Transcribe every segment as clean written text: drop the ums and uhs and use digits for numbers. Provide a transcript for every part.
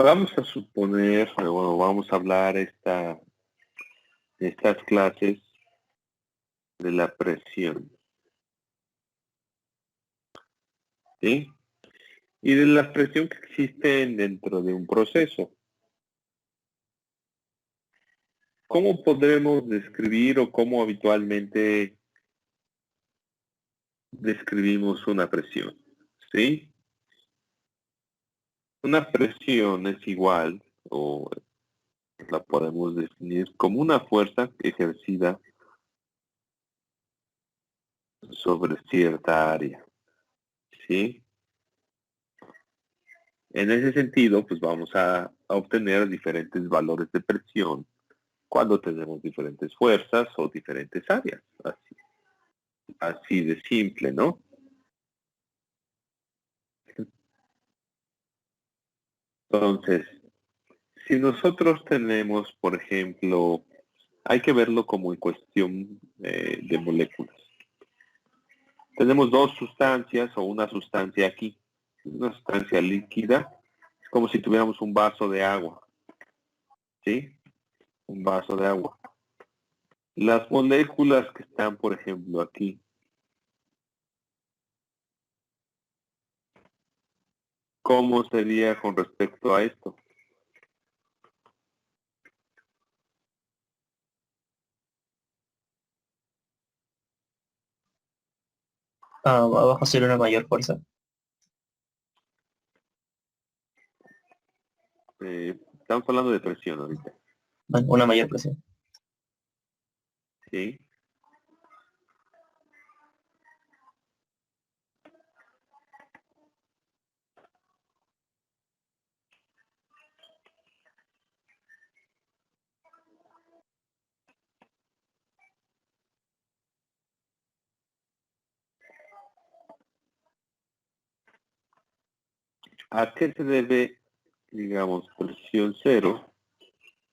Vamos a suponer, bueno, vamos a hablar estas clases de la presión, ¿sí? Y de la presión que existen dentro de un proceso. ¿Cómo podremos describir o cómo habitualmente describimos una presión? ¿Sí? Una presión es igual, o la podemos definir como una fuerza ejercida sobre cierta área, ¿sí? En ese sentido, pues vamos a obtener diferentes valores de presión cuando tenemos diferentes fuerzas o diferentes áreas. Así de simple, ¿no? Entonces, si nosotros tenemos, por ejemplo, hay que verlo como en cuestión de moléculas. Tenemos dos sustancias o una sustancia aquí, una sustancia líquida, es como si tuviéramos un vaso de agua, ¿sí? Un vaso de agua. Las moléculas que están, por ejemplo, aquí, ¿cómo sería con respecto a esto? Abajo sería una mayor fuerza. Estamos hablando de presión ahorita, Una mayor presión. ¿sí? ¿A qué se debe, digamos, presión 0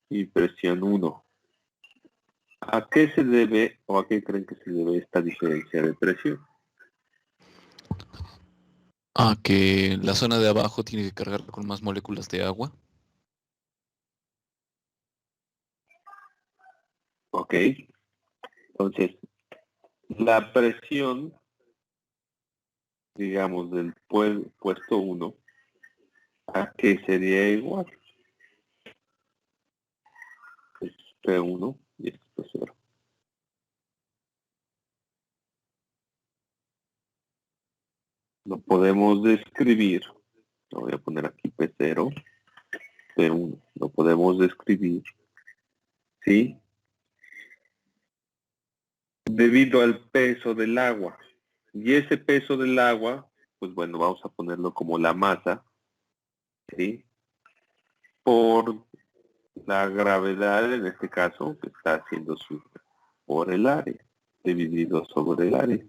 y presión 1? ¿A qué se debe o a qué creen que se debe esta diferencia de presión? Que la zona de abajo tiene que cargar con más moléculas de agua. Ok, entonces la presión, digamos, del puesto 1, ¿a qué sería igual? Es P1 y esto es P0. Lo podemos describir, lo voy a poner aquí P0, P1, lo podemos describir, ¿sí? Debido al peso del agua. Y ese peso del agua, pues bueno, vamos a ponerlo como la masa, ¿sí? Por la gravedad, en este caso, que está haciendo por el área, dividido sobre el área.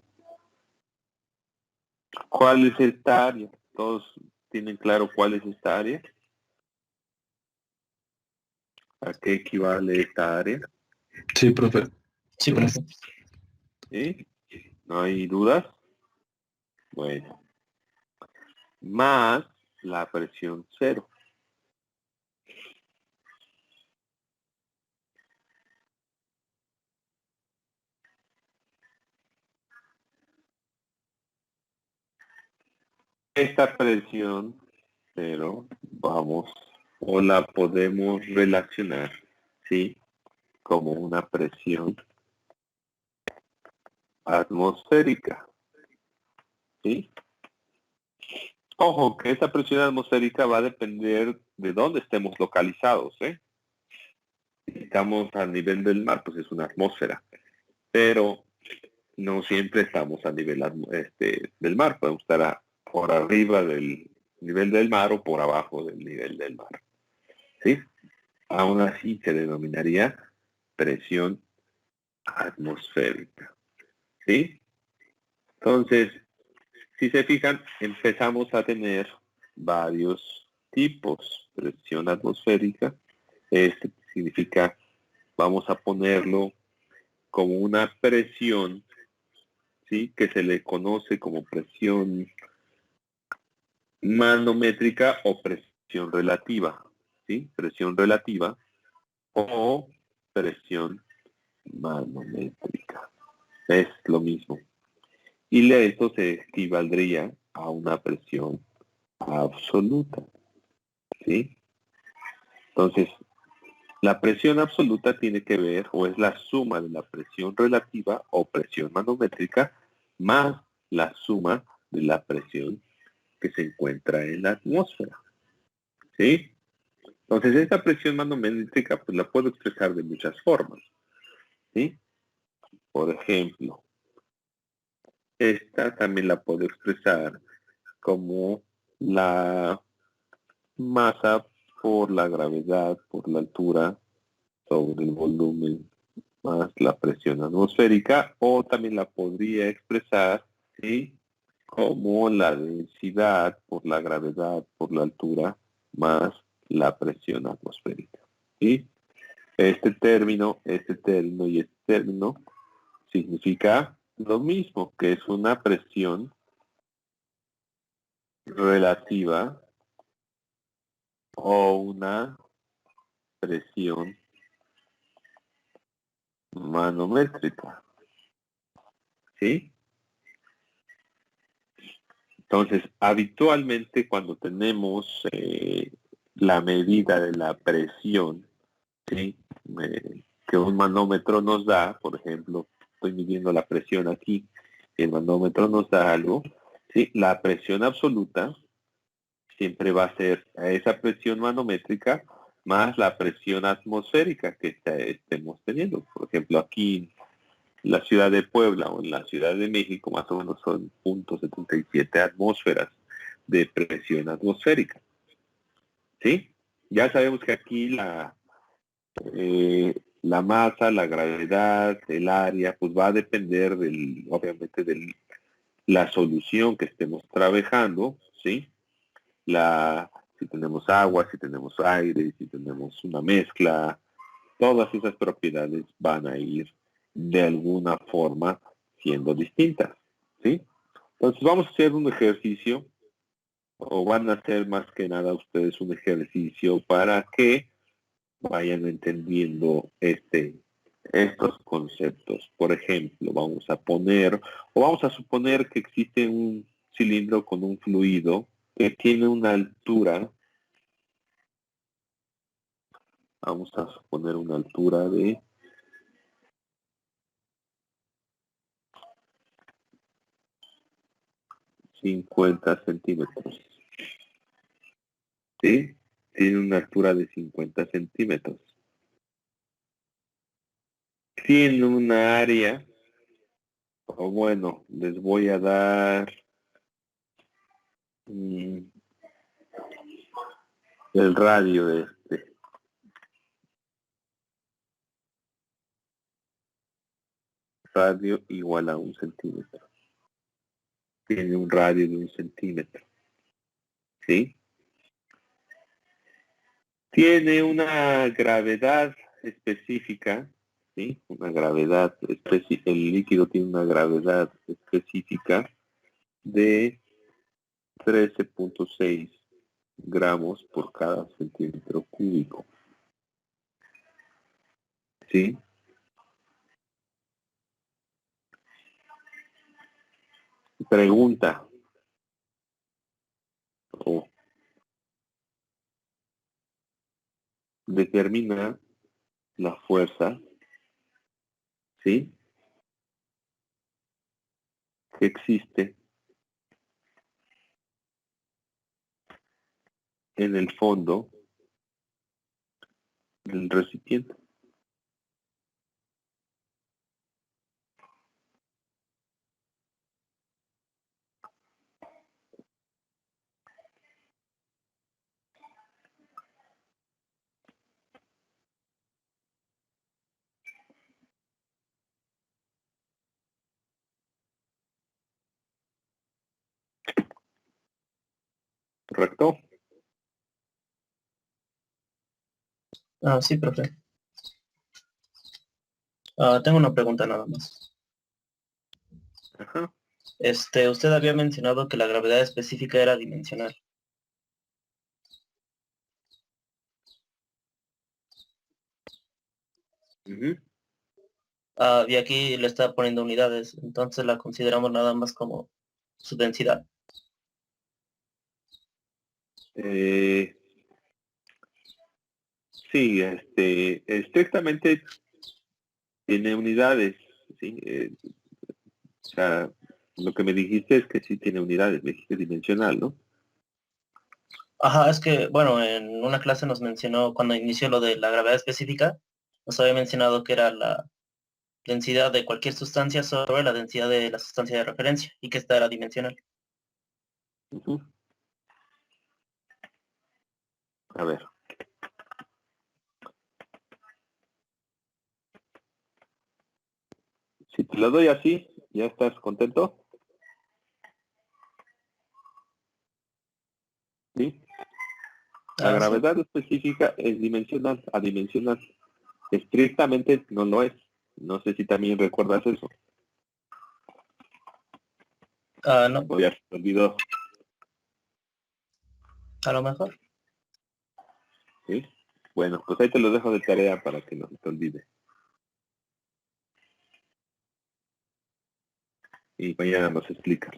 ¿Cuál es esta área? ¿Todos tienen claro cuál es esta área? ¿A qué equivale esta área? Sí, profe. Sí, profe. ¿Sí? ¿No hay dudas? Bueno. Más la presión 0. Esta presión 0, vamos, o la podemos relacionar, ¿sí? Como una presión atmosférica, ¿sí? Ojo, que esta presión atmosférica va a depender de dónde estemos localizados, ¿eh? Si estamos a nivel del mar, pues es una atmósfera, pero no siempre estamos a nivel del mar, podemos estar por arriba del nivel del mar o por abajo del nivel del mar, ¿sí? Aún así se denominaría presión atmosférica, ¿sí? Entonces, si se fijan, empezamos a tener varios tipos. Presión atmosférica, este significa, vamos a ponerlo como una presión, ¿sí? Que se le conoce como presión manométrica o presión relativa, ¿sí? Presión relativa o presión manométrica. Es lo mismo. Y esto se equivaldría a una presión absoluta, ¿sí? Entonces, la presión absoluta tiene que ver, o es la suma de la presión relativa o presión manométrica, más la suma de la presión que se encuentra en la atmósfera, ¿sí? Entonces, esta presión manométrica, pues la puedo expresar de muchas formas, ¿sí? Por ejemplo, esta también la puedo expresar como la masa por la gravedad, por la altura sobre el volumen más la presión atmosférica, o también la podría expresar, ¿sí? Como la densidad por la gravedad, por la altura más la presión atmosférica, ¿sí? Este término y este término significa lo mismo, que es una presión relativa o una presión manométrica, ¿sí? Entonces, habitualmente cuando tenemos la medida de la presión, ¿sí? Que un manómetro nos da, por ejemplo, estoy midiendo la presión aquí, el manómetro nos da algo, ¿sí? La presión absoluta siempre va a ser esa presión manométrica más la presión atmosférica que estemos teniendo. Por ejemplo, aquí en la ciudad de Puebla o en la ciudad de México más o menos son 0.77 atmósferas de presión atmosférica. ¿Sí? Ya sabemos que aquí la masa, la gravedad, el área, pues va a depender obviamente de la solución que estemos trabajando, ¿sí? Si tenemos agua, si tenemos aire, si tenemos una mezcla, todas esas propiedades van a ir de alguna forma siendo distintas, ¿sí? Entonces vamos a hacer un ejercicio, o van a hacer más que nada ustedes un ejercicio para que vayan entendiendo estos conceptos. Por ejemplo, vamos a suponer que existe un cilindro con un fluido que tiene una altura, vamos a suponer una altura de 50 centímetros. ¿Sí? Tiene una altura de 50 centímetros. Tiene una área, o bueno, les voy a dar el radio de radio igual a 1 centímetro. Tiene un radio de 1 centímetro. ¿Sí? Tiene una gravedad específica, ¿sí? Una gravedad específica. El líquido tiene una gravedad específica de 13.6 gramos por cada centímetro cúbico. ¿Sí? Pregunta. Determina la fuerza, ¿sí? Que existe en el fondo del recipiente. ¿Correcto? Sí, profe. Tengo una pregunta nada más. Ajá. Usted había mencionado que la gravedad específica era dimensional. Ujú. Y aquí le está poniendo unidades, entonces la consideramos nada más como su densidad. Eh, sí, estrictamente tiene unidades, ¿sí? O sea, lo que me dijiste es que sí tiene unidades, me dijiste dimensional, ¿no? Ajá, es que, bueno, en una clase nos mencionó, cuando inició lo de la gravedad específica, nos había mencionado que era la densidad de cualquier sustancia sobre la densidad de la sustancia de referencia, y que esta era dimensional. Ujú. A ver. Si te lo doy así, ¿ya estás contento? ¿Sí? La Sí. gravedad específica es dimensional, adimensional. Estrictamente no lo es. No sé si también recuerdas eso. No, O ya se te olvidó, a lo mejor. ¿sí? Bueno, pues ahí te lo dejo de tarea para que no se te olvide. Y mañana nos explicas.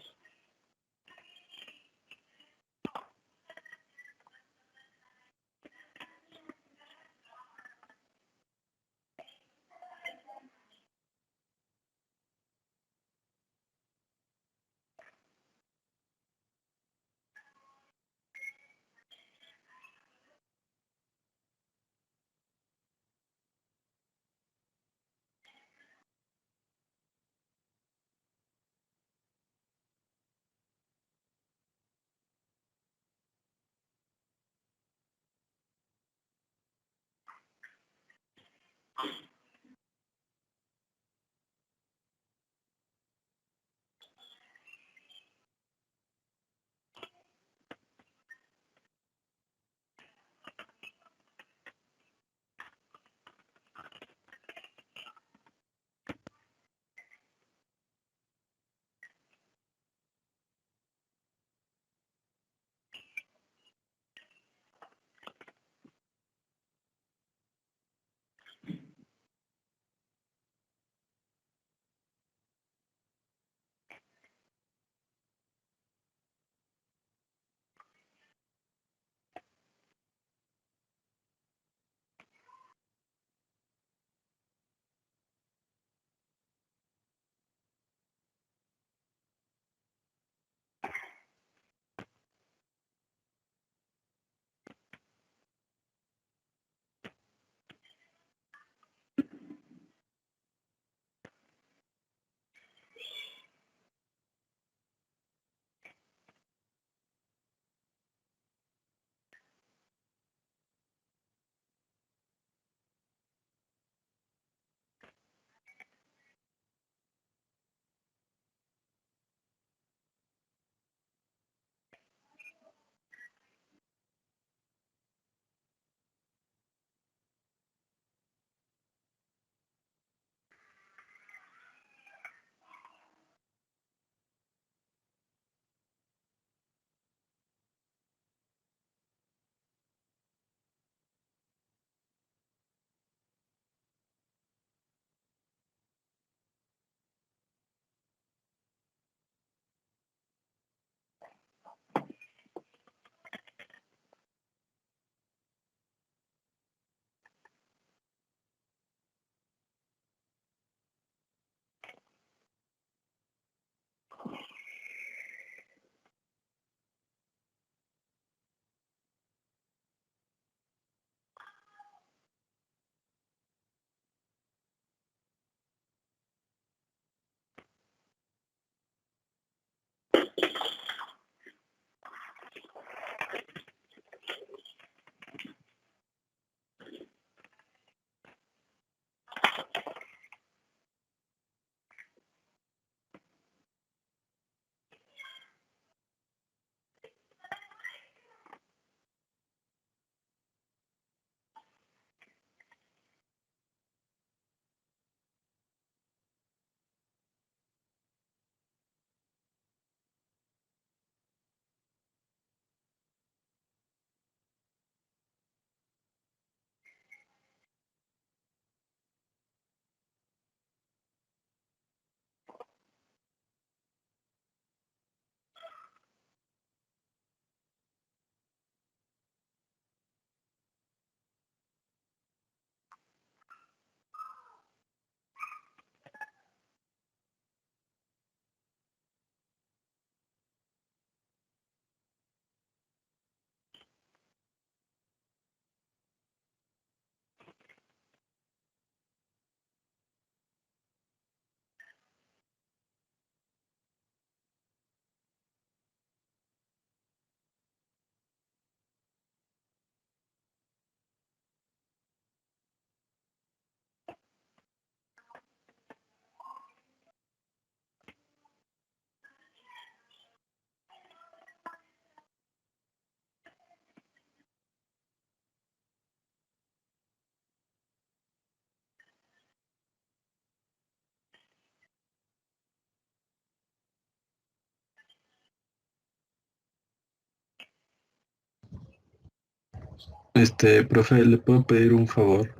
Profe, ¿le puedo pedir un favor?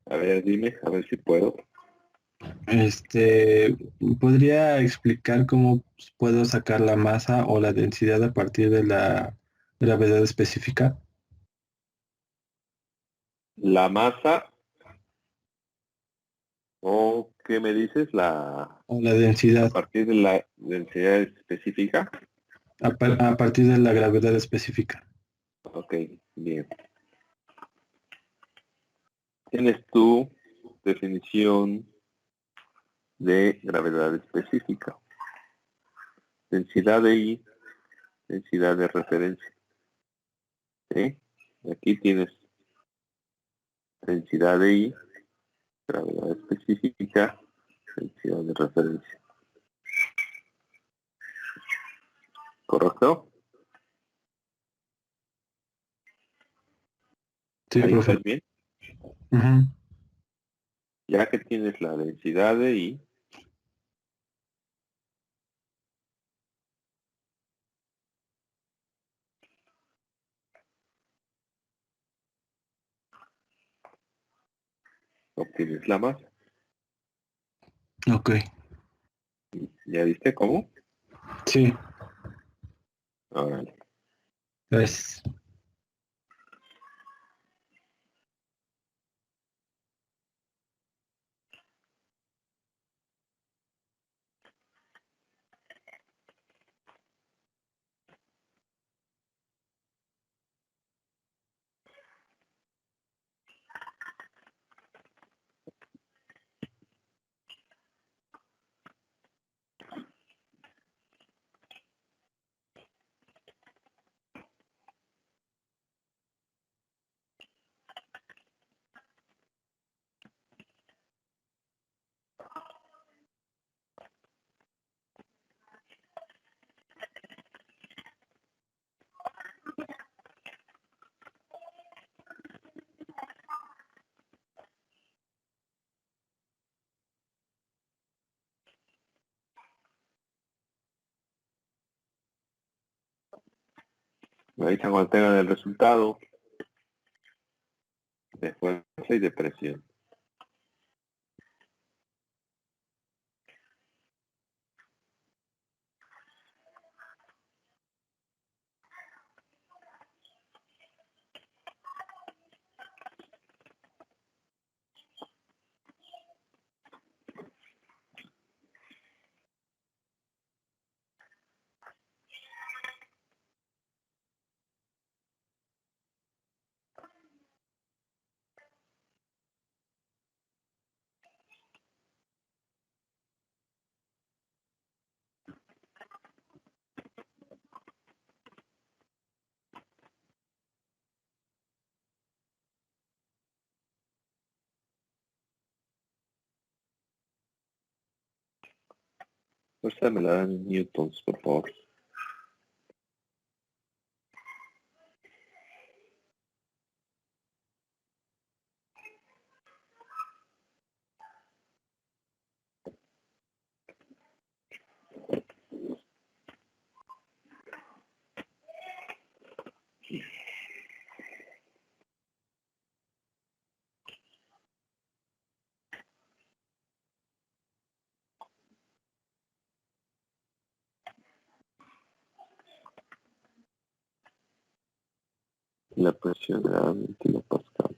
A ver, dime, a ver si puedo. Este, ¿Podría explicar cómo puedo sacar la masa o la densidad a partir de la gravedad específica? La masa, o ¿qué me dices? O la A densidad partir de la densidad específica. a partir de la gravedad específica. Ok, bien. Tienes tu definición de gravedad específica. Densidad de I, densidad de referencia. ¿Sí? Aquí tienes densidad de I, gravedad específica, densidad de referencia. ¿Correcto? Sí, Ahí profe. estás bien. Ujú. Ya que tienes la densidad de I, obtienes la masa. Ok, ¿Ya viste cómo? sí, Órale. pues, Me avisan cuando tengan el resultado de fuerza y de presión. Fuerza me la dan en newtons, por favor. La presión me la dan en kilopascal.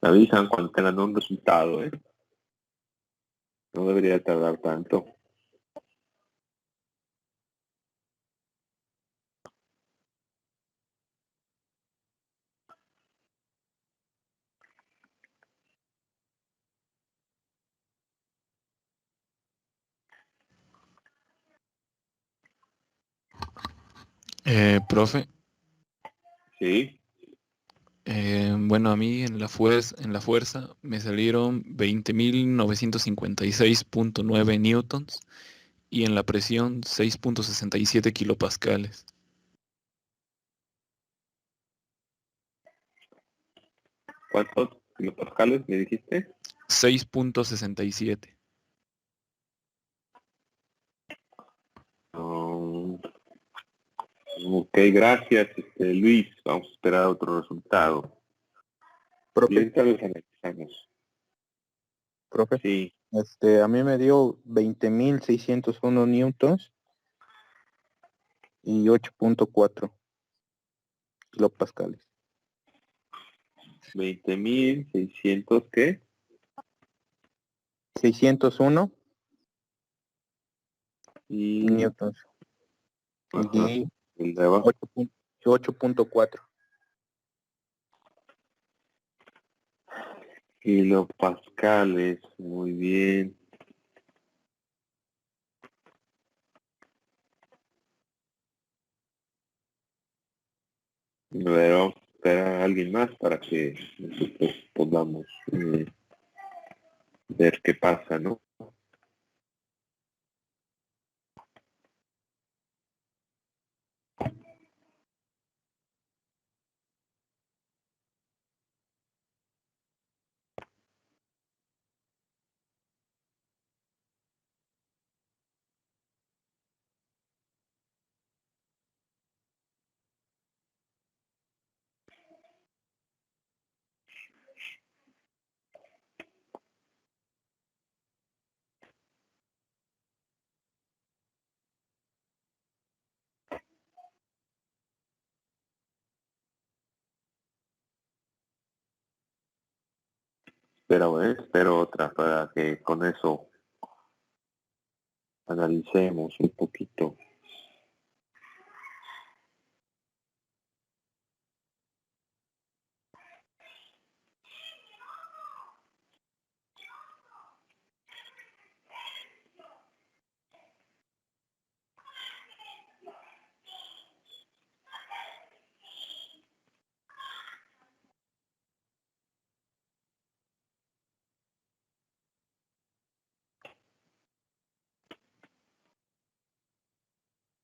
Me avisan cuando tengan un resultado, ¿eh? No debería tardar tanto. Profe, Sí. bueno, a mí en la fuerza me salieron 20.956.9 newtons y en la presión 6.67 kilopascales. ¿Cuántos kilopascales me dijiste? 6.67. Um, ok, gracias, Luis. Vamos a esperar otro resultado. Y Profe, ahorita los analizamos. profe, Sí. a mí me dio 20.601 newtons y 8.4 kilopascales. 20.600, ¿qué? 601 Y, newtons ajá, y el de abajo. 8.4. Kilopascales, muy bien. A ver, vamos a esperar a alguien más para que nosotros podamos ver qué pasa, ¿no? Pero espero otra para que con eso analicemos un poquito.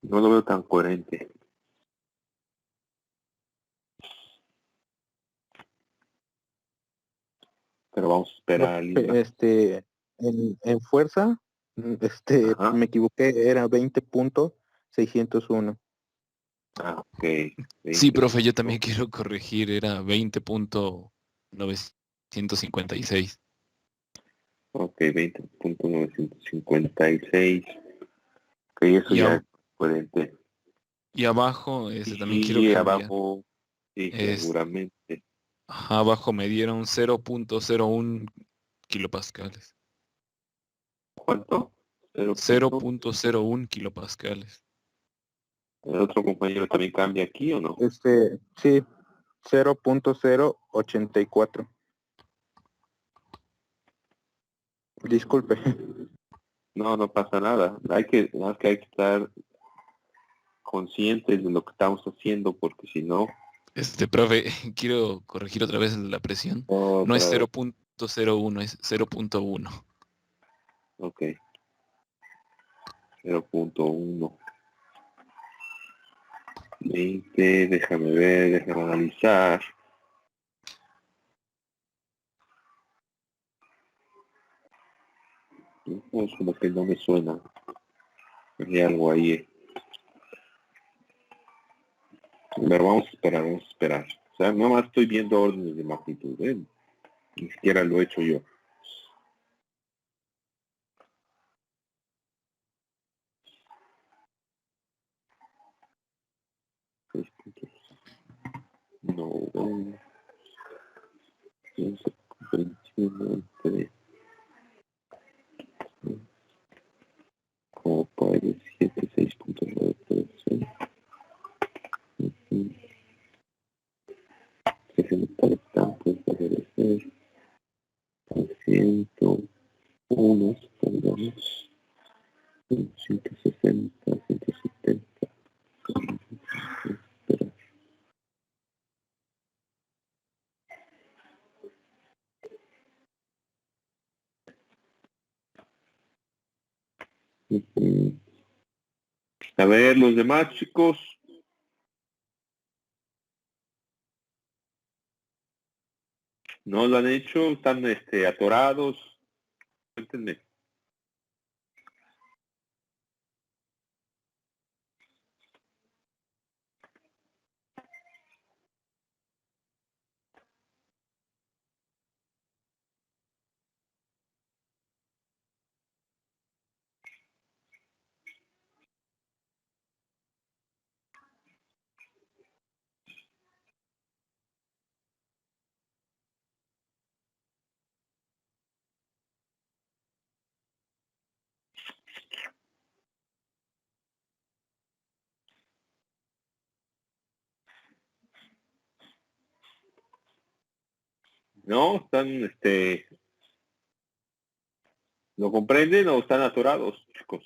No lo veo tan coherente. Pero vamos a esperar a alguien más. En fuerza, Ajá. me equivoqué, era 20.601. Ah, ok. Sí, 20 profe, yo puntos. también quiero corregir, era 20.956. Ok, 20.956. Ok, eso Y, ya ab- es coherente. y abajo, también quiero Y cambiar. abajo, sí, seguramente. Ajá, abajo me dieron 0.01 kilopascales. ¿Cuánto? 0 punto. 0.01 kilopascales. ¿El otro compañero también cambia aquí o no? Sí, 0.084. Disculpe. No, no pasa nada. Nada más que hay que estar conscientes de lo que estamos haciendo porque si no, Profe, quiero corregir otra vez la presión. No es otra vez. 0.01, es 0.1. Ok, 0.1. 20, déjame ver, déjame analizar. No, es como que no me suena. Hay algo ahí. Pero vamos a esperar, vamos a esperar. O sea, nada más estoy viendo órdenes de magnitud, ¿eh? Ni siquiera lo he hecho yo. No, entre Copa de 7, 6.936. 60 estampos debe ser 101, pongamos 160, 170. Espera. A ver, los demás chicos. ¿No lo han hecho? ¿Están atorados? Cuéntenme. ¿No? ¿Están, lo comprenden o están atorados, chicos?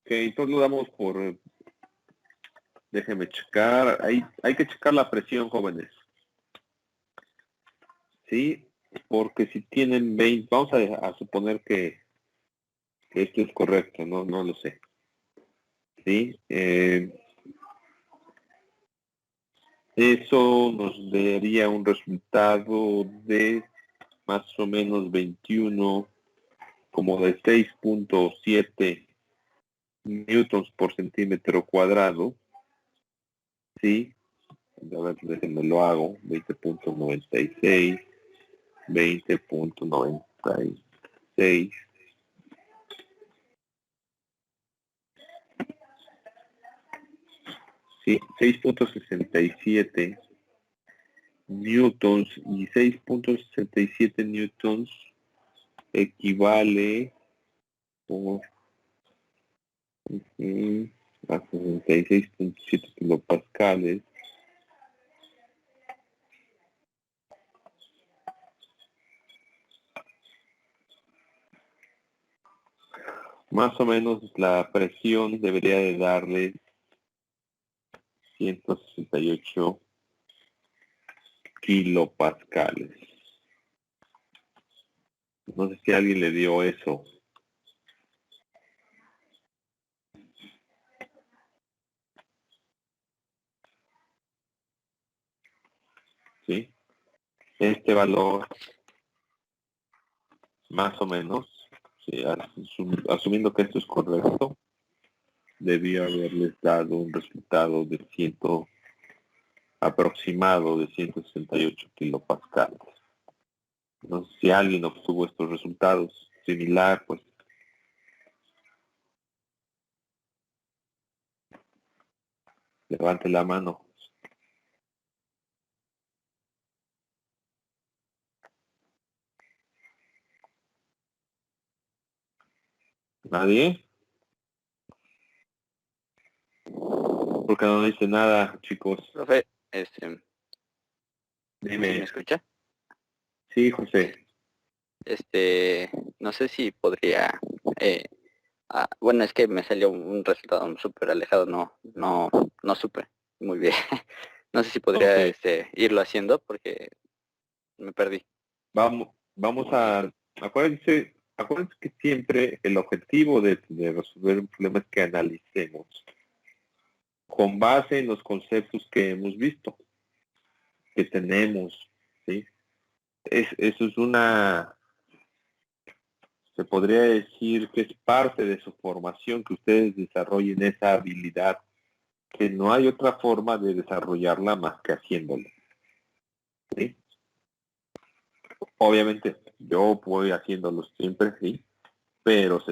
Ok, entonces lo damos por... Déjenme checar. Hay que checar la presión, jóvenes. ¿Sí? Porque si tienen 20... Vamos a suponer que esto es correcto. No lo sé. ¿Sí? Eso nos daría un resultado de más o menos 21, como de 6.7 newtons por centímetro cuadrado. ¿Sí? A ver, déjenme lo hago. 20.96, 20.96. Sí, 6.67 newtons y 6.67 newtons equivale por a 66.7 kilopascales. Más o menos la presión debería de darle 168 kilopascales. No sé si alguien le dio eso. ¿Sí? Este valor, más o menos, sí, asumiendo que esto es correcto, debió haberles dado un resultado de aproximado de 168 kilopascales. No sé si alguien obtuvo estos resultados similar, pues levante la mano. ¿Nadie? Porque no dice nada, chicos. Profe, ¿sí Dime. me escucha? Sí, José. No sé si podría, bueno, es que me salió un resultado súper alejado, no supe muy bien. No sé si podría, Ok. irlo haciendo porque me perdí. Vamos a... Acuérdense que siempre el objetivo de resolver un problema es que analicemos con base en los conceptos que hemos visto, que tenemos, ¿sí? Eso es una se podría decir que es parte de su formación que ustedes desarrollen esa habilidad, que no hay otra forma de desarrollarla más que haciéndolo. ¿Sí? Obviamente, yo voy haciéndolo siempre, sí, pero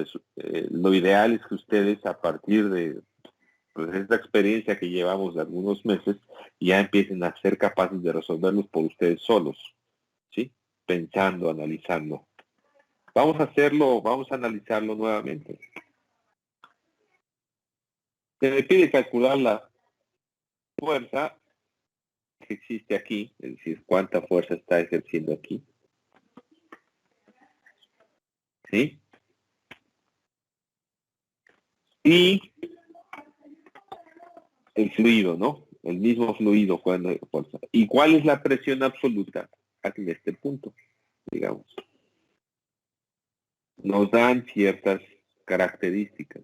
lo ideal es que ustedes a partir de pues, esta experiencia que llevamos de algunos meses, ya empiecen a ser capaces de resolverlos por ustedes solos, ¿sí? Pensando, analizando. Vamos a hacerlo, vamos a analizarlo nuevamente. Se me pide calcular la fuerza que existe aquí, es decir, cuánta fuerza está ejerciendo aquí. ¿Sí? Y el fluido, ¿no? El mismo fluido cuando hay fuerza. ¿Y cuál es la presión absoluta en este punto? Digamos. Nos dan ciertas características.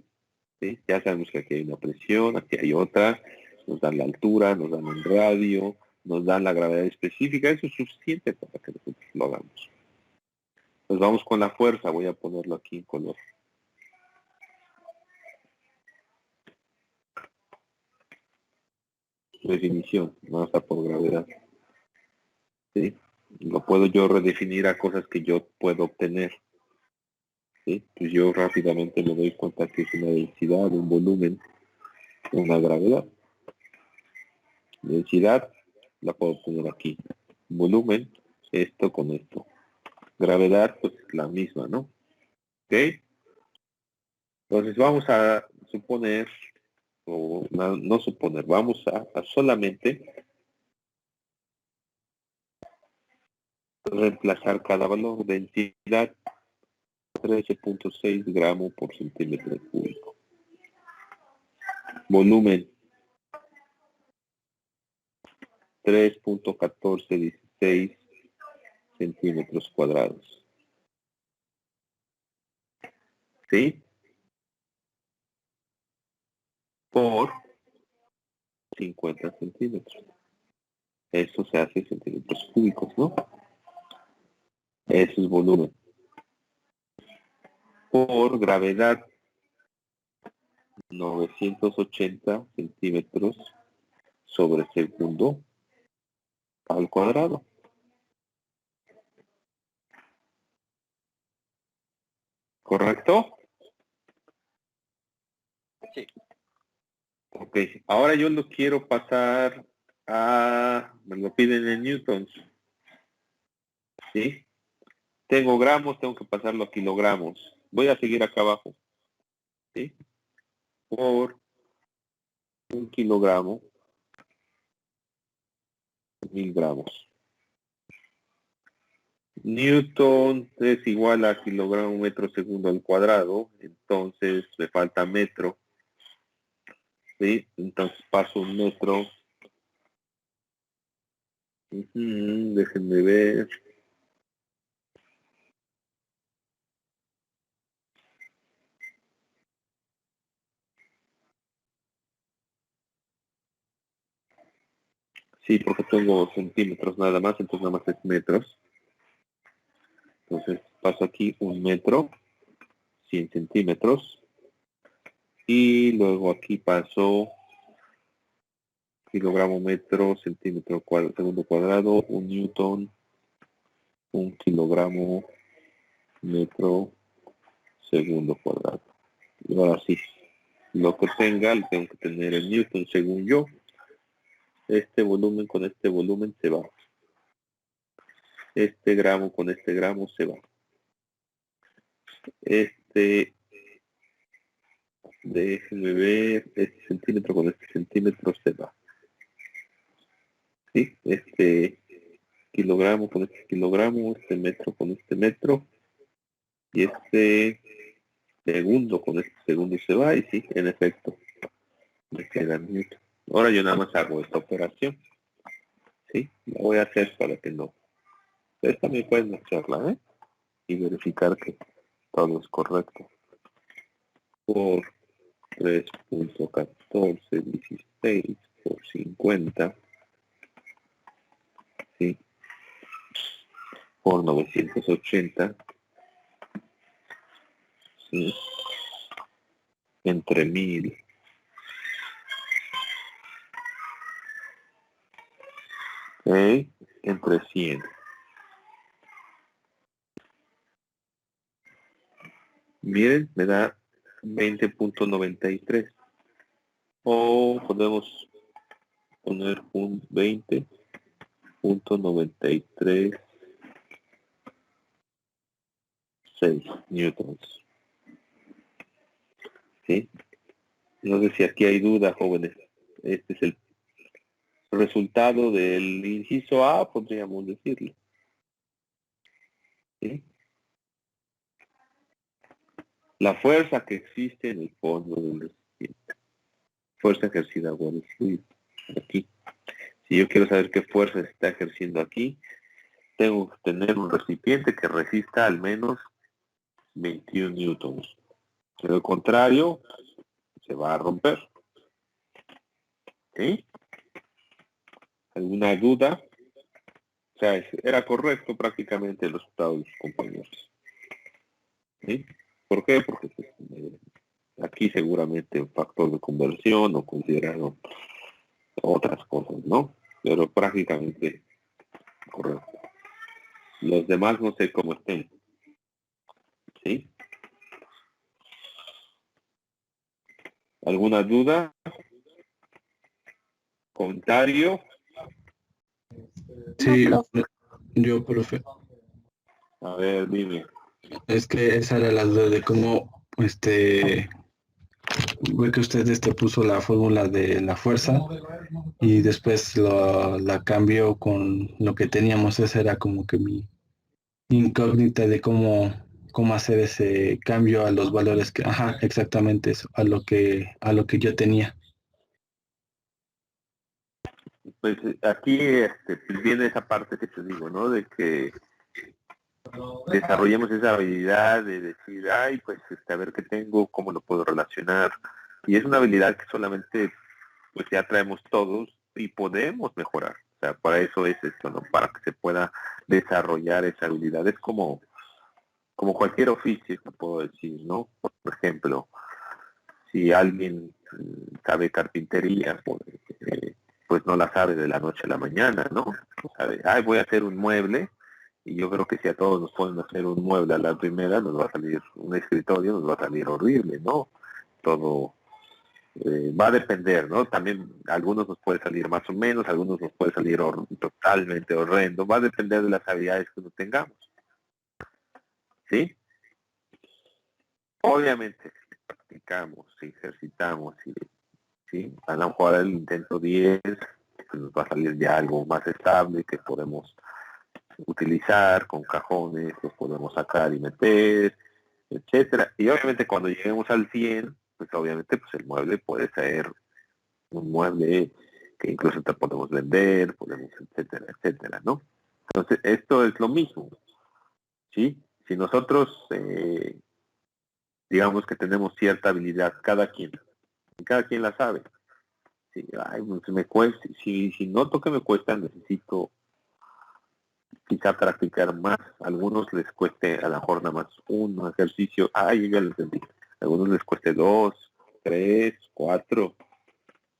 ¿Sí? Ya sabemos que aquí hay una presión, aquí hay otra, nos dan la altura, nos dan el radio, nos dan la gravedad específica, eso es suficiente para que nosotros lo hagamos. Nos vamos con la fuerza, voy a ponerlo aquí en color. Definición, masa por gravedad. ¿Sí? Lo puedo yo redefinir a cosas que yo puedo obtener. ¿Sí? Pues yo rápidamente me doy cuenta que es una densidad, un volumen, una gravedad. Densidad la puedo poner aquí. Volumen, esto con esto. Gravedad, pues la misma, ¿no? ¿Ok? Entonces vamos a suponer, o no suponer, vamos a solamente reemplazar cada valor. Densidad 13.6 gramos por centímetro cúbico. Volumen 3.1416 centímetros cuadrados. ¿Sí? Por 50 centímetros. Eso se hace centímetros cúbicos, ¿no? Eso es volumen. Por gravedad, 980 centímetros sobre segundo al cuadrado. ¿Correcto? Sí. Ok, ahora yo lo quiero pasar me lo piden en newtons. ¿Sí? Tengo gramos, tengo que pasarlo a kilogramos. Voy a seguir acá abajo. ¿Sí? Por 1 kilogramo, 1000 gramos. Newton es igual a kilogramo metro segundo al cuadrado, entonces me falta metro. ¿Sí? Entonces paso un metro. Déjenme ver. Sí, porque tengo centímetros nada más, entonces nada más es metros. Entonces paso aquí un metro, 100 centímetros. Y luego aquí paso kilogramo metro, centímetro segundo cuadrado, un newton, un kilogramo metro segundo cuadrado. Y ahora sí, lo que tenga, lo tengo que tener en newton según yo. Este volumen con este volumen se va. Este gramo con este gramo se va. Déjenme ver, este centímetro con este centímetro se va. ¿Sí? Este kilogramo con este kilogramo, este metro con este metro, y este segundo con este segundo se va, y sí, en efecto, me queda newton. Ahora yo nada más hago esta operación. ¿Sí? La voy a hacer para que no. Ustedes también pueden hacerla, ¿eh? Y verificar que todo es correcto. Por 3.1416 por 50, ¿sí? Por 980 ¿sí? Entre 1000. ¿Ok? Entre 100. Miren, me da 20.93. O podemos poner un 20.93 6 newtons. ¿Sí? No sé si aquí hay duda, jóvenes. Este es el resultado del inciso A, podríamos decirlo. ¿Sí? La fuerza que existe en el fondo del recipiente. Fuerza ejercida por el fluido. Aquí. Si yo quiero saber qué fuerza se está ejerciendo aquí, tengo que tener un recipiente que resista al menos 21 newtons. De lo contrario, se va a romper. ¿Sí? ¿Alguna duda? O sea, era correcto prácticamente el resultado de sus compañeros. ¿Sí? ¿Por qué? Porque pues, aquí seguramente un factor de conversión o consideraron otras cosas, ¿no? Pero prácticamente correcto. Los demás no sé cómo estén. ¿Sí? ¿Alguna duda? ¿Comentario? Sí, yo, profe. A ver, dime. Es que esa era la duda de cómo, ve que usted puso la fórmula de la fuerza y después la cambió con lo que teníamos. Esa era como que mi incógnita de cómo hacer ese cambio a los valores que, ajá, exactamente eso, a lo que yo tenía. Pues aquí pues viene esa parte que te digo, ¿no? De que desarrollemos esa habilidad de decir, ay, pues a ver qué tengo, cómo lo puedo relacionar. Y es una habilidad que solamente pues ya traemos todos y podemos mejorar. O sea, para eso es esto, ¿no? Para que se pueda desarrollar esa habilidad. Es como cualquier oficio, te puedo decir, ¿no? Por ejemplo, si alguien sabe carpintería, pues no la sabe de la noche a la mañana, ¿no? Sabe, ay, voy a hacer un mueble, y yo creo que si a todos nos pueden hacer un mueble a la primera, nos va a salir un escritorio, nos va a salir horrible, ¿no? Todo va a depender, ¿no? También algunos nos puede salir más o menos, algunos nos puede salir totalmente horrendo, va a depender de las habilidades que no tengamos, ¿sí? Obviamente, si practicamos, si ejercitamos, ¿sí? A lo mejor el intento 10 pues nos va a salir ya algo más estable que podemos utilizar con cajones, los podemos sacar y meter, etcétera. Y obviamente cuando lleguemos al 100, pues obviamente pues el mueble puede ser un mueble que incluso te podemos vender, podemos, etcétera, etcétera, ¿no? Entonces, esto es lo mismo, ¿sí? Si nosotros, digamos que tenemos cierta habilidad, cada quien la sabe. Sí, ay, pues me cuesta, si noto que me cuesta, necesito quizá practicar más. A algunos les cueste a lo mejor nada más un ejercicio, ay, ya lo entendí. A algunos les cueste 2, 3, 4,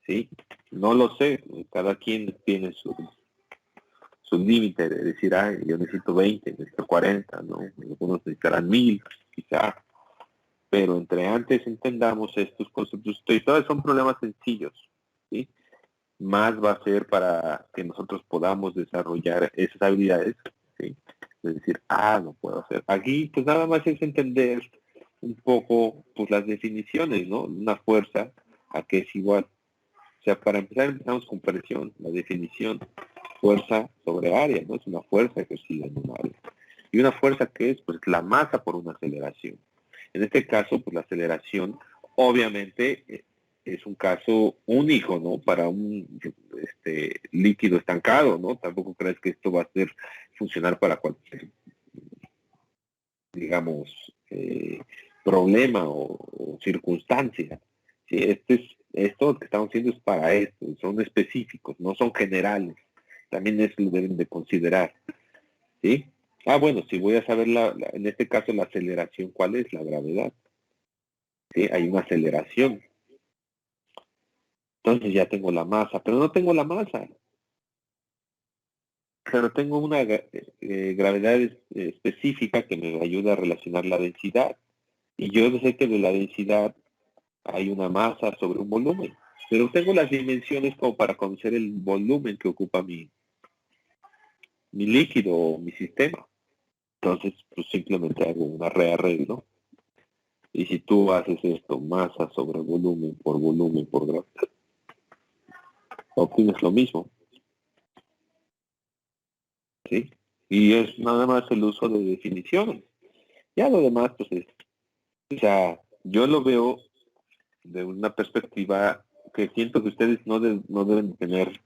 ¿sí? No lo sé, cada quien tiene su límite de decir, ay, yo necesito 20, necesito 40, ¿no? Algunos necesitarán 1000, quizá. Pero entre antes entendamos estos conceptos, y todos son problemas sencillos, ¿sí? Más va a ser para que nosotros podamos desarrollar esas habilidades, ¿sí? Es decir, no puedo hacer. Aquí, pues nada más es entender un poco, pues las definiciones, ¿no? Una fuerza a que es igual. O sea, para empezar empezamos con presión, la definición, fuerza sobre área, ¿no? Es una fuerza ejercida en un área. Y una fuerza que es, pues, la masa por una aceleración. En este caso, pues la aceleración, obviamente, es un caso único, ¿no? Para un líquido estancado, ¿no? Tampoco crees que esto va a ser funcionar para cualquier, digamos, problema o circunstancia. ¿Sí? Esto que estamos haciendo es para esto, son específicos, no son generales. También eso lo deben de considerar, ¿sí? Bueno, si voy a saber en este caso la aceleración, ¿cuál es? La gravedad. ¿sí? Hay una aceleración. Entonces ya tengo la masa, pero no tengo la masa. Pero tengo una gravedad específica que me ayuda a relacionar la densidad. Y yo sé que de la densidad hay una masa sobre un volumen. Pero tengo las dimensiones como para conocer el volumen que ocupa mi líquido o mi sistema. Entonces, pues simplemente hago un rearreglo. Y si tú haces esto, masa sobre volumen por gravedad, obtienes lo mismo. ¿Sí? Y es nada más el uso de definiciones. Ya lo demás, pues es, o sea, yo lo veo de una perspectiva que siento que ustedes no deben tener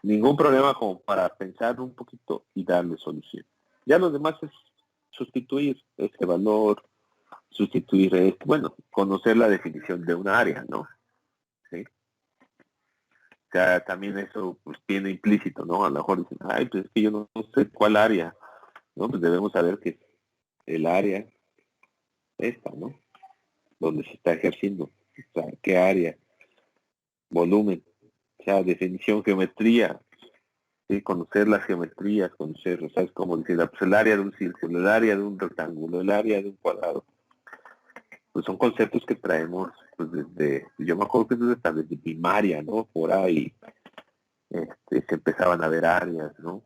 ningún problema como para pensar un poquito y darle solución. Ya lo demás es sustituir este valor, sustituir esto, bueno, conocer la definición de un área, ¿no? ¿Sí? O sea, también eso pues tiene implícito, ¿no? A lo mejor dicen, ay, pues es que yo no sé cuál área, ¿no? Pues debemos saber que el área esta, ¿no? Donde se está ejerciendo, o sea, qué área, volumen, o sea, definición, geometría, ¿sí? Conocer las geometrías, conocer, ¿sabes? Como decir, pues el área de un círculo, el área de un rectángulo, el área de un cuadrado, pues son conceptos que traemos pues desde, yo me acuerdo que desde primaria, ¿no? Por ahí se empezaban a ver áreas, ¿no?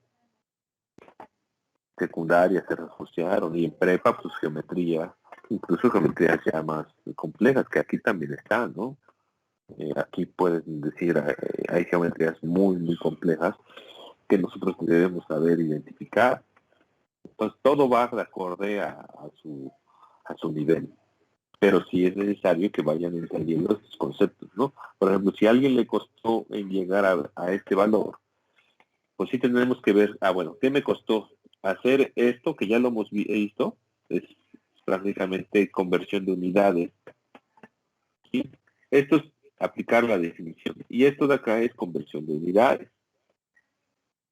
Secundarias se asociaron y en prepa pues geometría, incluso geometrías ya más complejas que aquí también están, ¿no? Aquí pueden decir, hay geometrías muy complejas que nosotros debemos saber identificar. Entonces todo va de acorde a su nivel. Pero sí es necesario que vayan entendiendo estos conceptos, ¿no? Por ejemplo, si a alguien le costó en llegar a este valor, pues sí tenemos que ver, bueno, ¿qué me costó hacer esto que ya lo hemos visto? Es prácticamente conversión de unidades. ¿Sí? Esto es aplicar la definición. Y esto de acá es conversión de unidades.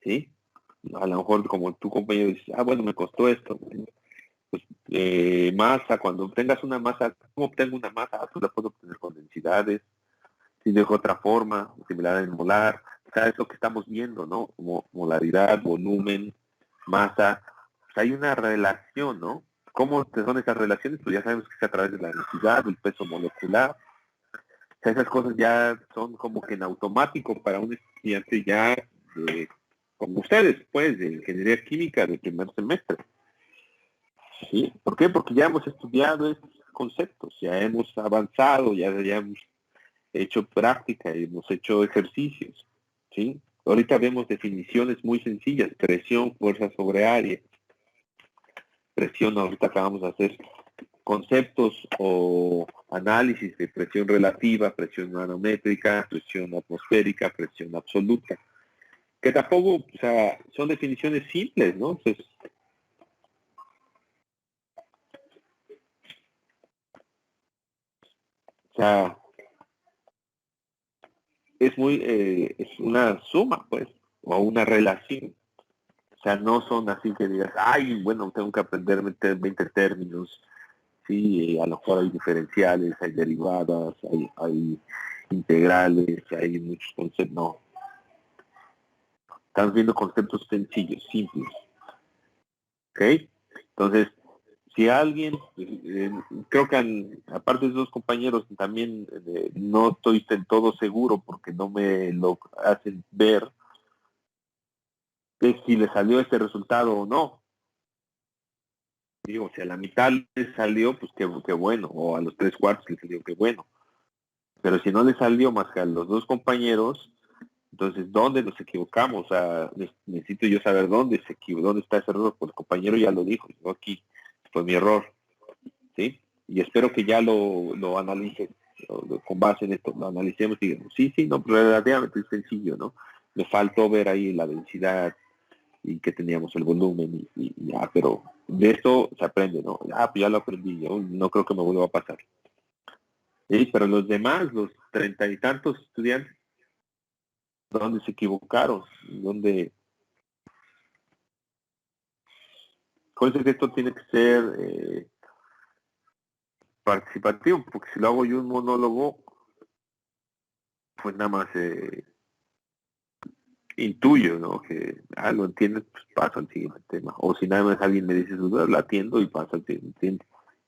¿Sí? A lo mejor como tu compañero dice, bueno, me costó esto. Pues masa, cuando obtengas una masa, ¿cómo obtengo una masa? Tú la puedo obtener con densidades, si dejo otra forma, similar al molar. O sea, es lo que estamos viendo, ¿no? Como molaridad, volumen, masa. Pues hay una relación, ¿no? ¿Cómo son esas relaciones? Pues ya sabemos que es a través de la densidad, del peso molecular. O sea, esas cosas ya son como que en automático para un estudiante ya como ustedes, pues, de ingeniería química del primer semestre. ¿Sí? ¿Por qué? Porque ya hemos estudiado estos conceptos, ya hemos avanzado, ya hemos hecho práctica, hemos hecho ejercicios. ¿Sí? Ahorita vemos definiciones muy sencillas, presión, fuerza sobre área. Presión, ahorita acabamos de hacer conceptos o análisis de presión relativa, presión manométrica, presión atmosférica, presión absoluta. Que tampoco, o sea, son definiciones simples, ¿no? Entonces, o sea, es una suma, pues, o una relación. O sea, no son así que digas, ay, bueno, tengo que aprender 20 términos. Sí, a lo mejor hay diferenciales, hay derivadas, hay integrales, hay muchos conceptos. No, estamos viendo conceptos sencillos, simples. ¿Ok? Entonces, si alguien, creo que aparte de dos compañeros, también no estoy del todo seguro porque no me lo hacen ver de si le salió este resultado o no. Digo, si a la mitad le salió, pues qué bueno, o a los 3/4 le salió, qué bueno. Pero si no le salió más que a los dos compañeros, entonces, ¿dónde nos equivocamos? O sea, necesito yo saber dónde está ese error, porque el compañero ya lo dijo, no aquí, fue mi error, ¿sí? Y espero que ya lo analicen, con base en esto, lo analicemos y digamos, sí, no, pero relativamente es sencillo, ¿no? Me faltó ver ahí la densidad y que teníamos el volumen y ya, pero de esto se aprende, ¿no? Pues ya lo aprendí, yo no creo que me vuelva a pasar. Sí, pero los demás, los 30 y tantos estudiantes, ¿dónde se equivocaron? ¿Dónde? Por eso que esto tiene que ser participativo, porque si lo hago yo un monólogo, pues nada más intuyo, ¿no? Que lo entiendes, pues paso al siguiente tema. O si nada más alguien me dice sus dudas, la atiendo y paso al siguiente.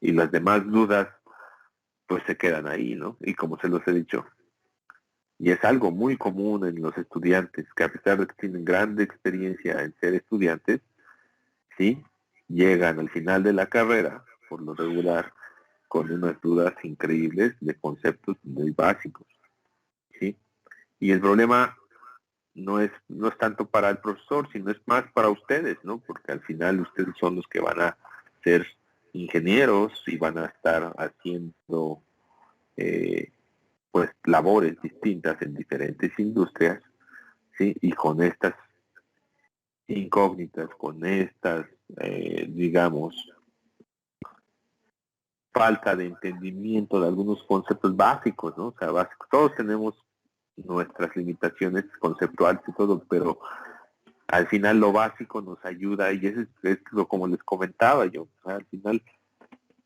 Y las demás dudas, pues se quedan ahí, ¿no? Y como se los he dicho, y es algo muy común en los estudiantes, que a pesar de que tienen grande experiencia en ser estudiantes, ¿sí? Llegan al final de la carrera, por lo regular, con unas dudas increíbles de conceptos muy básicos, ¿sí? Y el problema no es tanto para el profesor, sino es más para ustedes, ¿no? Porque al final ustedes son los que van a ser ingenieros y van a estar haciendo pues labores distintas en diferentes industrias, ¿sí? Y con estas incógnitas, con estas, digamos, falta de entendimiento de algunos conceptos básicos, ¿no? O sea, básicos. Todos tenemos nuestras limitaciones conceptuales y todo, pero al final lo básico nos ayuda y eso es lo como les comentaba yo. O sea, al final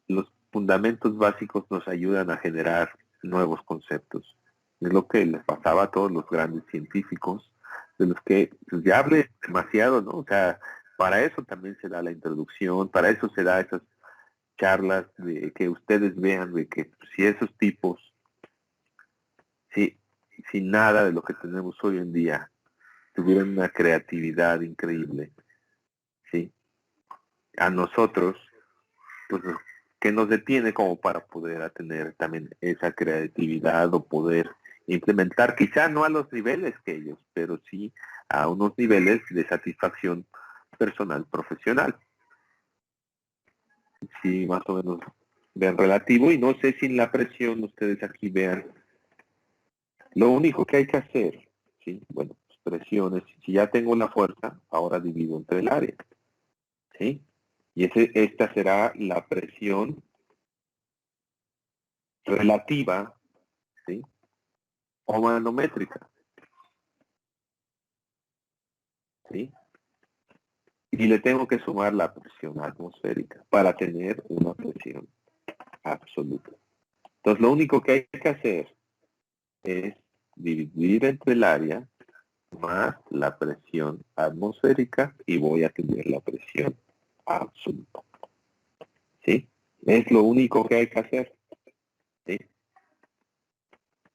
los fundamentos básicos nos ayudan a generar nuevos conceptos. Es lo que les pasaba a todos los grandes científicos, de los que pues, ya hablé demasiado, ¿no? O sea, para eso también se da la introducción, para eso se da esas charlas de que ustedes vean de que si esos tipos, si sin nada de lo que tenemos hoy en día, tuvieran una creatividad increíble, ¿sí? A nosotros, pues, que nos detiene como para poder tener también esa creatividad o poder implementar, quizá no a los niveles que ellos, pero sí a unos niveles de satisfacción personal, profesional. Sí, más o menos vean relativo y no sé si en la presión ustedes aquí vean. Lo único que hay que hacer, ¿sí? Bueno, pues presiones, si ya tengo la fuerza, ahora divido entre el área, ¿sí? Y esta será la presión relativa, ¿sí? O manométrica, ¿sí? Y le tengo que sumar la presión atmosférica para tener una presión absoluta. Entonces, lo único que hay que hacer es dividir entre el área más la presión atmosférica y voy a tener la presión absoluta. ¿Sí? Es lo único que hay que hacer. ¿Sí?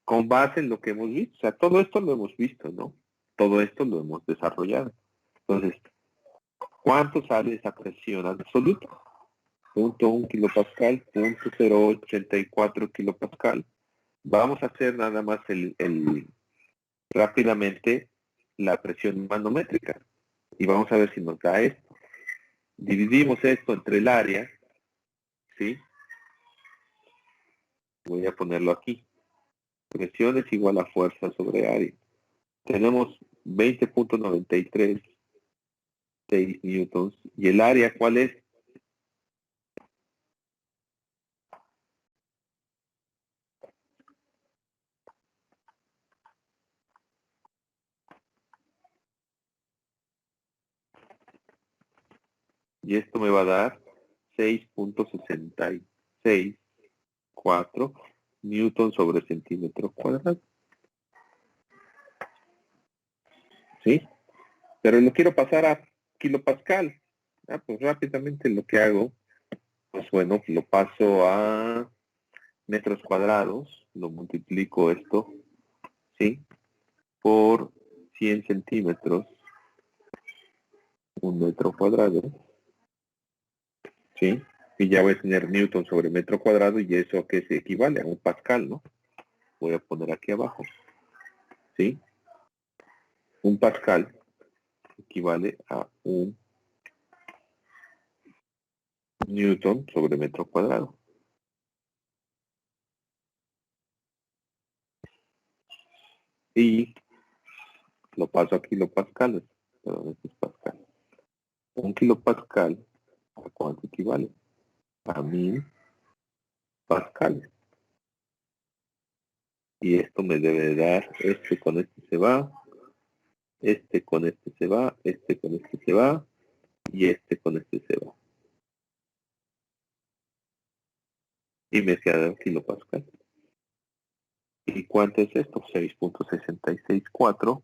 Con base en lo que hemos visto. O sea, todo esto lo hemos visto, ¿no? Todo esto lo hemos desarrollado. Entonces, ¿cuánto sale esa presión absoluta? 0.1 kilopascal, 0.084 kilopascal. Vamos a hacer nada más rápidamente la presión manométrica. Y vamos a ver si nos da esto. Dividimos esto entre el área, ¿sí? Voy a ponerlo aquí. Presión es igual a fuerza sobre área. Tenemos 20.936 newtons. ¿Y el área cuál es? Y esto me va a dar 6.664 newton sobre centímetro cuadrado. ¿Sí? Pero lo quiero pasar a kilopascal. Pues rápidamente lo que hago, pues bueno, lo paso a metros cuadrados, lo multiplico esto, ¿sí? Por 100 centímetros, 1 metro cuadrado, ¿sí? Y ya voy a tener newton sobre metro cuadrado y eso a qué se equivale, a un pascal, ¿no? Voy a poner aquí abajo, ¿sí? Un pascal equivale a un newton sobre metro cuadrado. Y lo paso a kilopascales, perdón, este es pascal. Un kilopascal, ¿a cuánto equivale? A 1000 pascales. Y esto me debe dar, este con este se va, este con este se va, este con este se va, y este con este se va. y me queda kilopascal. ¿Y cuánto es esto? 6.664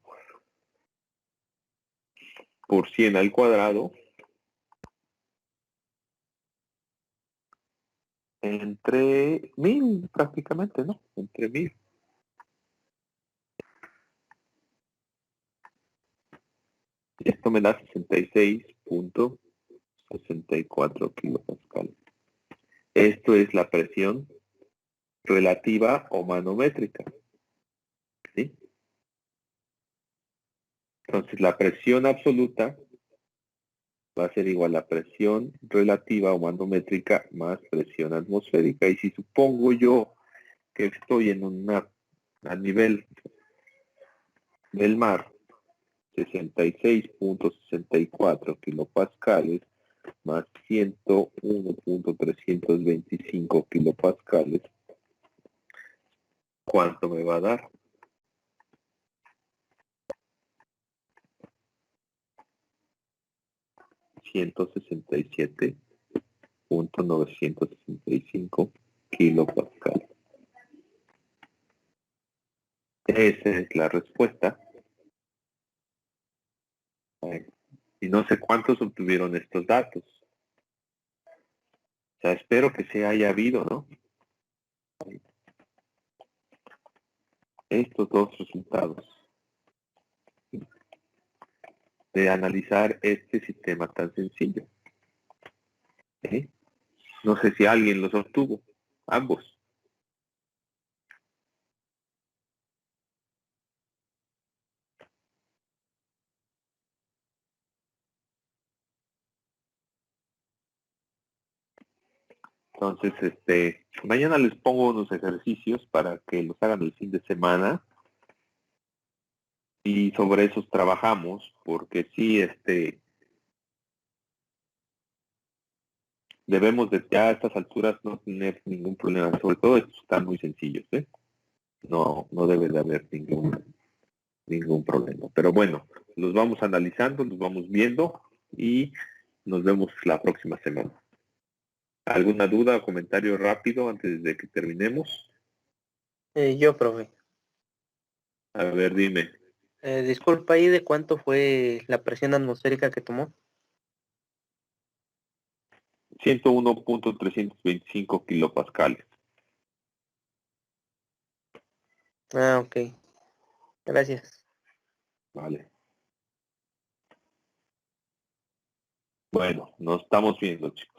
por 100 al cuadrado entre 1000 prácticamente, ¿no? Entre 1000. Esto me da 66.64 kilopascales. Esto es la presión relativa o manométrica. ¿Sí? Entonces la presión absoluta va a ser igual a presión relativa o manométrica más presión atmosférica. Y si supongo yo que estoy a nivel del mar, 66.64 kilopascales más 101.325 kilopascales, ¿cuánto me va a dar? $167.965 kilopascales. Esa es la respuesta. Y no sé cuántos obtuvieron estos datos. O sea, espero que se haya habido, ¿no? Estos dos resultados de analizar este sistema tan sencillo. ¿Sí? No sé si alguien los obtuvo, ambos. Entonces, mañana les pongo unos ejercicios para que los hagan el fin de semana y sobre esos trabajamos, porque sí, debemos de ya a estas alturas no tener ningún problema, sobre todo estos están muy sencillos, ¿eh? No debe de haber ningún problema. Pero bueno, los vamos analizando, los vamos viendo y nos vemos la próxima semana. ¿Alguna duda o comentario rápido antes de que terminemos? Yo, profe. A ver, dime. Disculpa, ¿ahí de cuánto fue la presión atmosférica que tomó? 101.325 kilopascales. Ah, ok. Gracias. Vale. Bueno, nos estamos viendo, chicos.